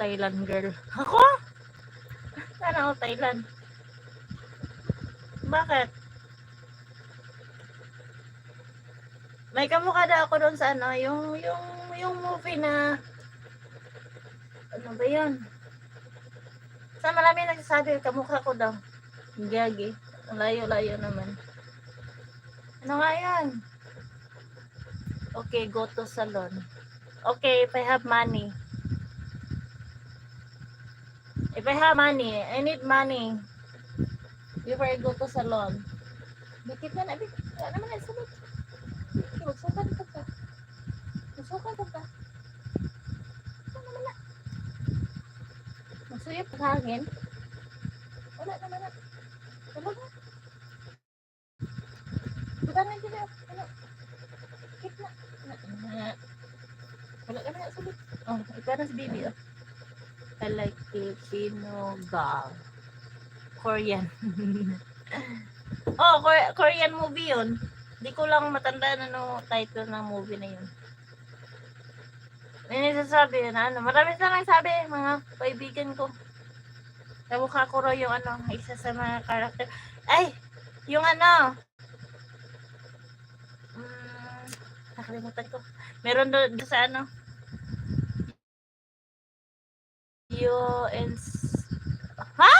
Thailand girl. Ako? Sana all Thailand. Bakit? May kamukha daw ako doon sa ano, yung movie na ano ba 'yun? Sa marami nagsasabi kamukha ko daw. Gagi. Ang layo-layo naman. Ano nga 'yan? Okay, go to salon. Okay, if I have money. If I have money, I need money. Before I go to salon. Bakit na nabi? Ano naman ay sabot? Magsukan ka pa. Magsukan ka pa. Ano naman na? Magsuyap ka hangin? Wala naman na. Talaga? Buta na dito. Ano? Kit na. Wala naman na sabot. Oh, ikaw na si baby. Oh. I like Filipino gal. Korean. Oh, Korean movie yun. Di ko lang matandaan ano title ng movie na yun. May nasasabi na ano. Marami sa nagsabi, mga kaibigan ko. Kamukha ko raw yung ano, isa sa mga karakter. Ay! Yung ano. Nakalimutan ko. Meron doon sa ano. Ha?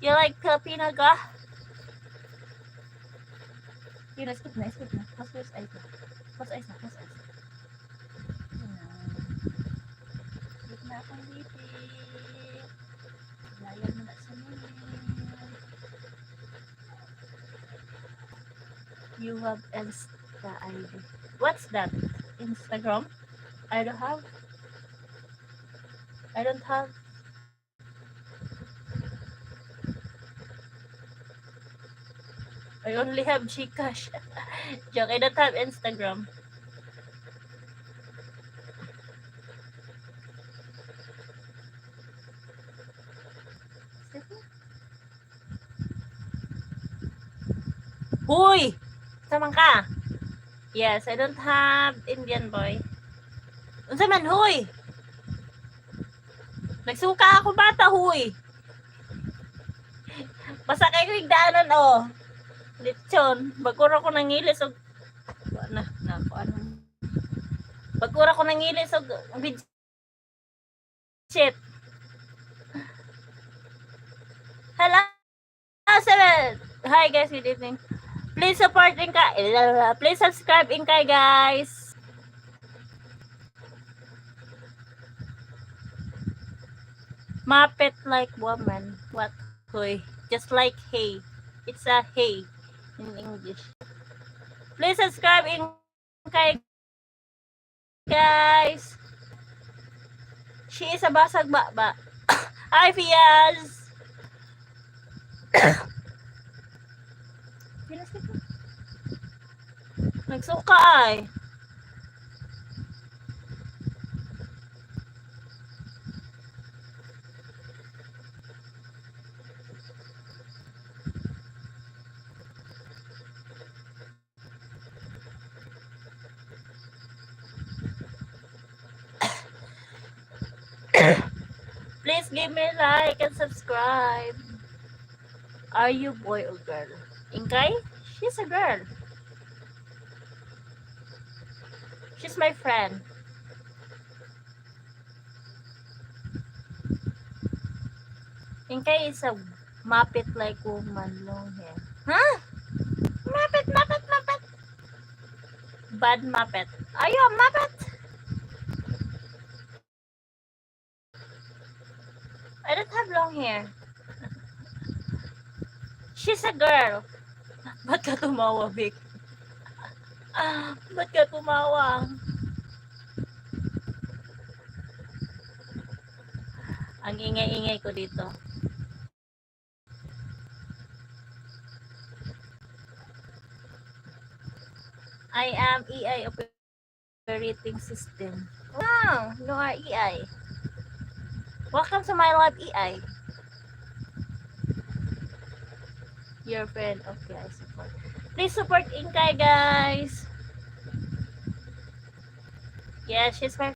You like Filipino ga? Yun, skip na. Mas ice na. Mas ice na. Skip na akong lipi. Layan mo na sa minute. You have Insta ID. What's that? Instagram? I don't have. I only have Gcash. Joke, I don't have Instagram. Huy! Samang ka? Yes, I don't have Indian boy. Unsa man, huy? Nagsuka ako bata, huy. Basta kayo yung daanan, oh. Lechon. Bagkura ko nangilis og ano. Bagkura ko nangilis og shit. Hello, seven. Hi guys, good evening. Please support Inkay. Please subscribe Inkay, guys. Muppet like woman. What? Hoy. Just like hey. It's a hey in English. Please subscribe Inkay, guys. She is a basag ba. Hi, Fiaz. Nagsuka ay. Please give me a like and subscribe. Are you boy or girl? Inkay? She's a girl. She's my friend. Inkay is a Muppet like woman, long hair. Huh? Muppet. Bad Muppet. Are you a Muppet? I don't have long hair. She's a girl. Ba't ka tumawa, Vic? Ba't ka tumawa? Ang ingay-ingay ko dito. I am EI operating system. Wow, you are EI. Welcome to my live, EI. Your friend. Okay, I support. Please support Inkay, guys. Yeah, she's my